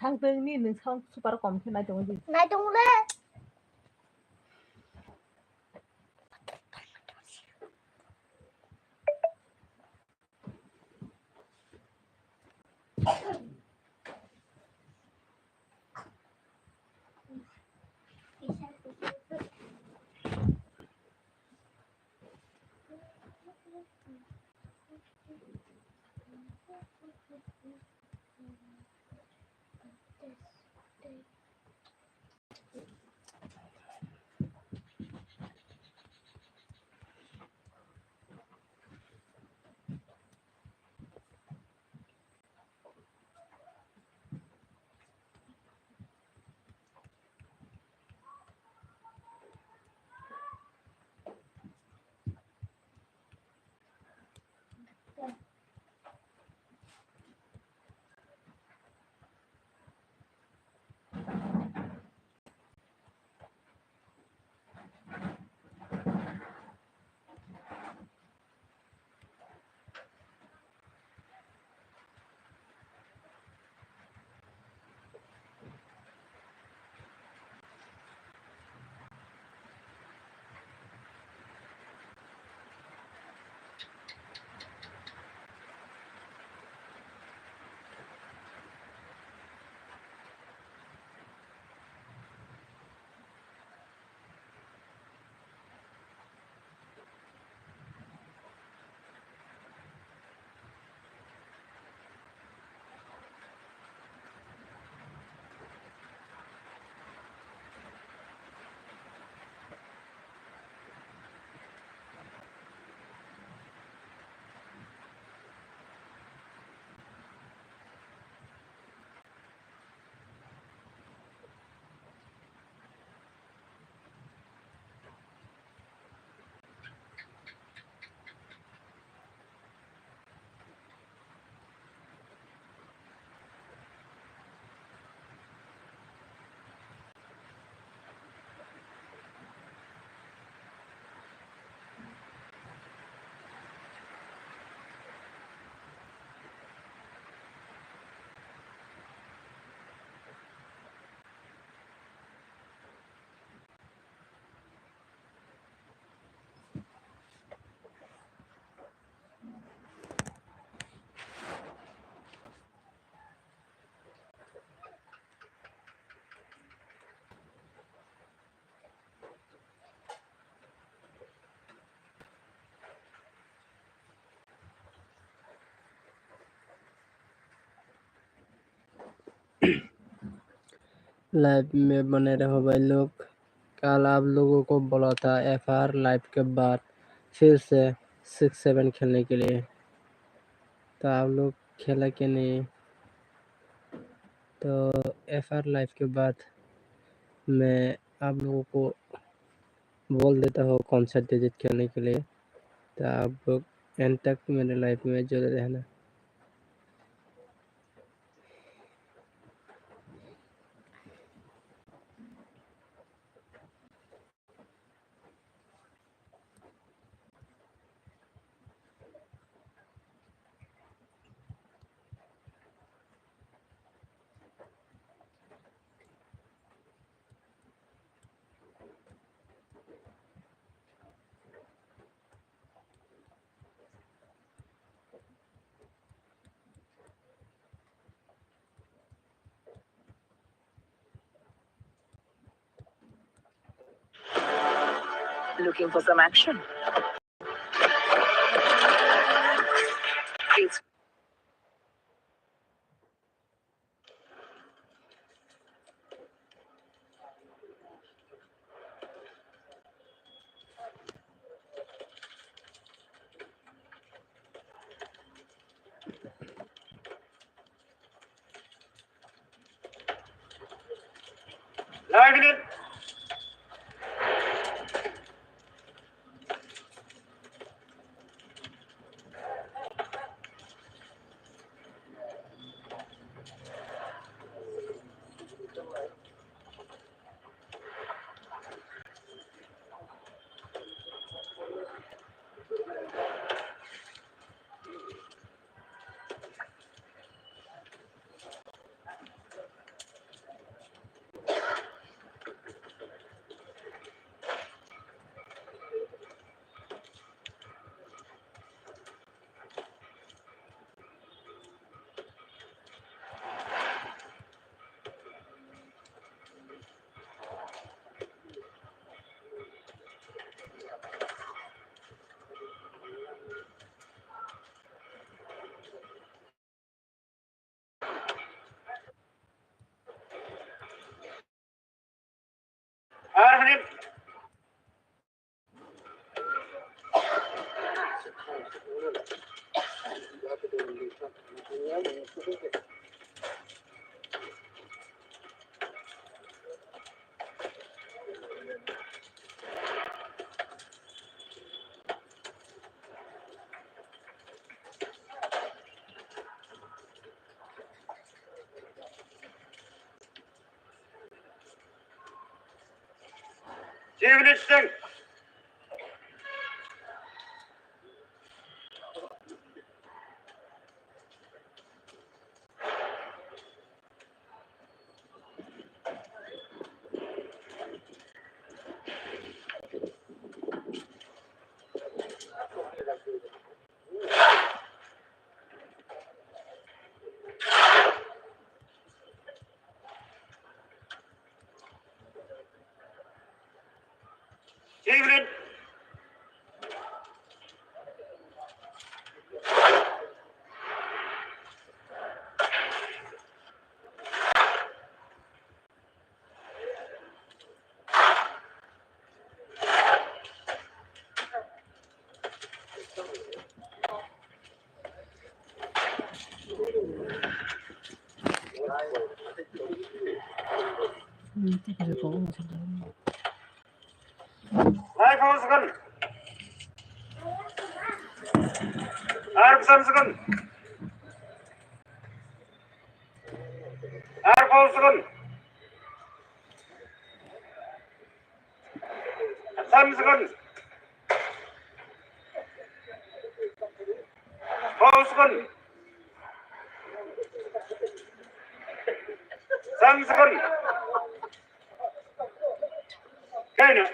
상등니 능성 수바로 검토 나 정지. 나 동래. Live में बने रहो भाई लोग। कल आप लोगों को बोला था FR लाइव के बाद फिर से 6-7 खेलने के लिए, तो आप लोग खेला कि नहीं? तो FR लाइव के बाद मैं आप लोगों को बोल देता हूँ कौन सा डिजिट खेलने के लिए, तो आप लोग एंड तक मेरे लाइव में जुड़े रहना। Looking for some action? Please. Live again. Jivnit Singh. Jivnit. Life House Gun. Arp Gun. Arp House Gun. Gun. House Gun. Gun. China.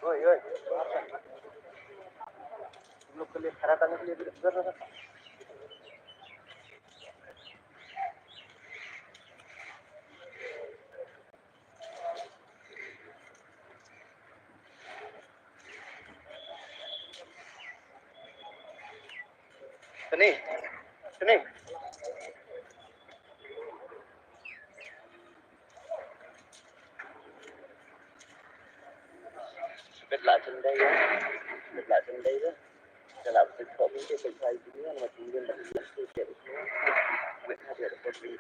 Oi, oi. तुम लोग के लिए खड़ा करने के लिए भी कर रहा था सुनी सुनी biết lại trên đây đó biết lại trên đây đó sẽ làm cái có những cái cây kia mà chúng ta làm cái chuyện nguyện hai điều có gì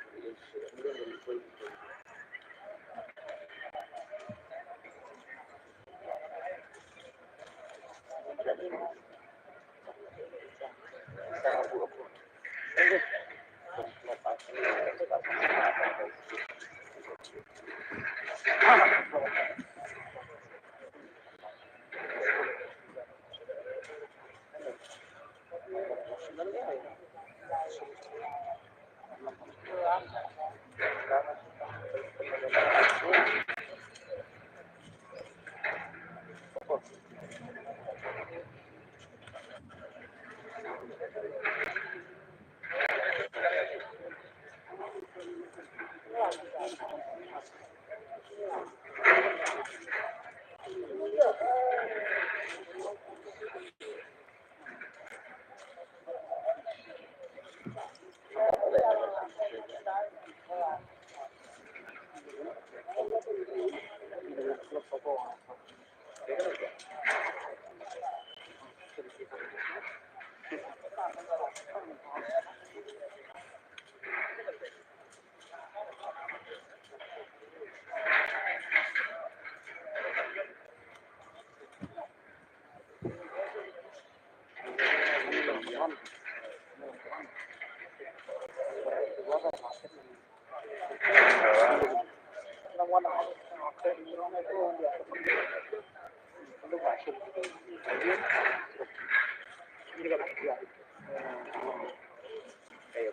Kayak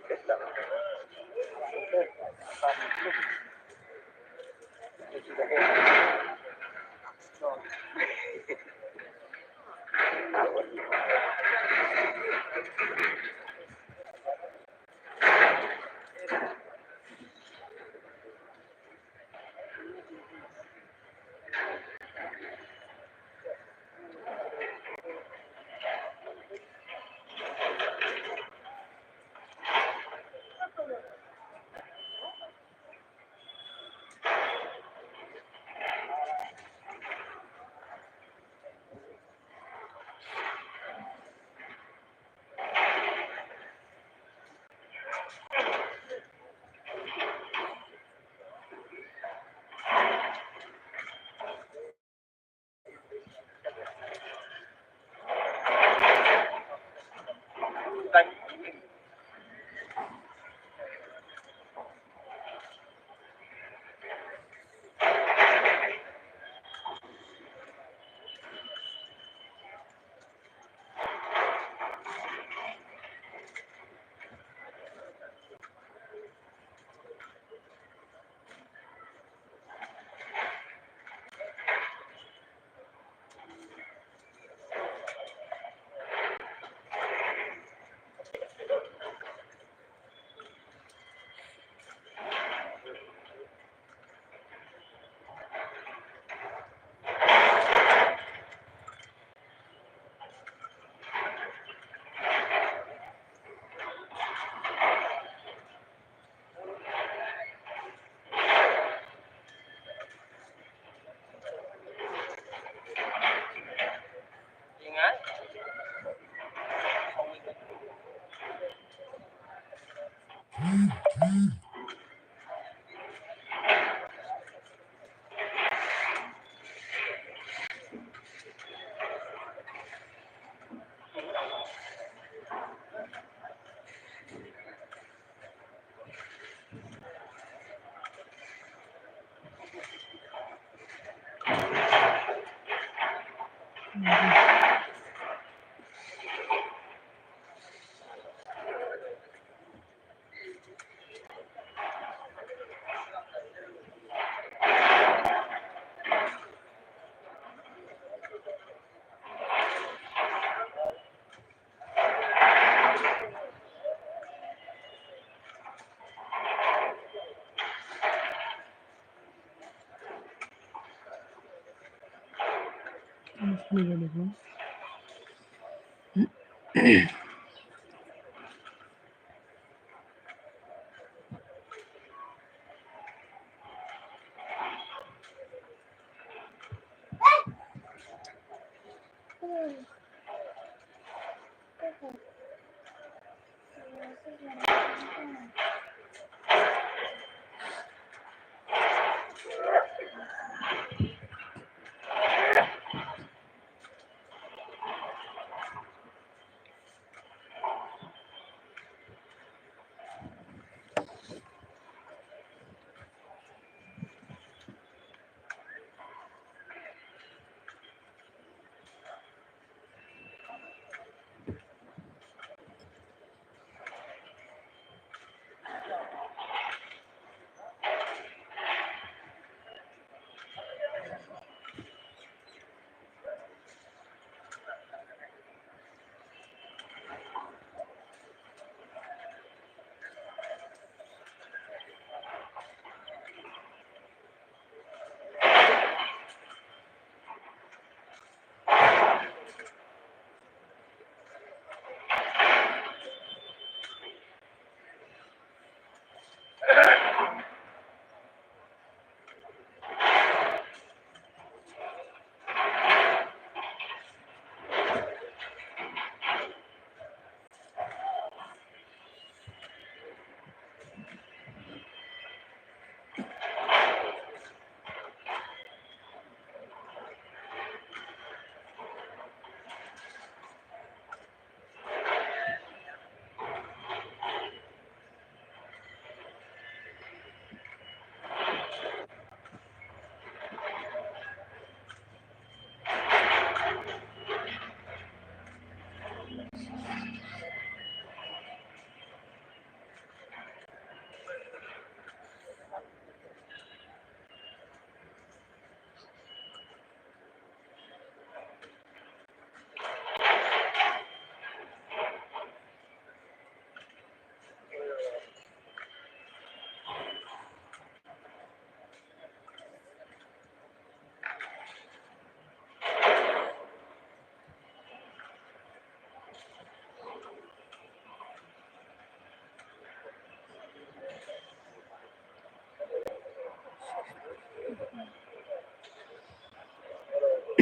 kesan.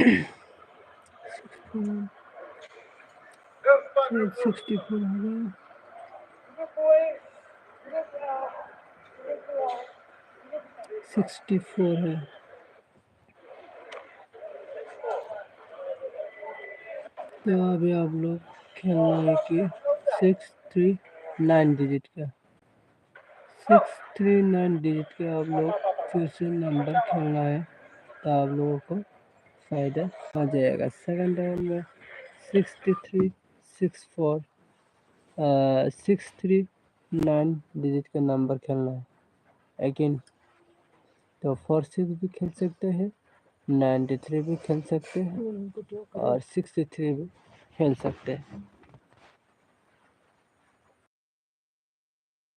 64 हो गया, 64 है। तो अभी आप लोग खेलना है कि 639 डिजिट का, 639 डिजिट का आप लोग फिर से नंबर खेलना है, तो आप लोगों को फ़ायदा हो जाएगा। सेकंड राउंड में 639 डिजिट का नंबर खेलना है। अगेन तो 46 भी खेल सकते हैं, 93 भी खेल सकते हैं और 63 भी खेल सकते हैं।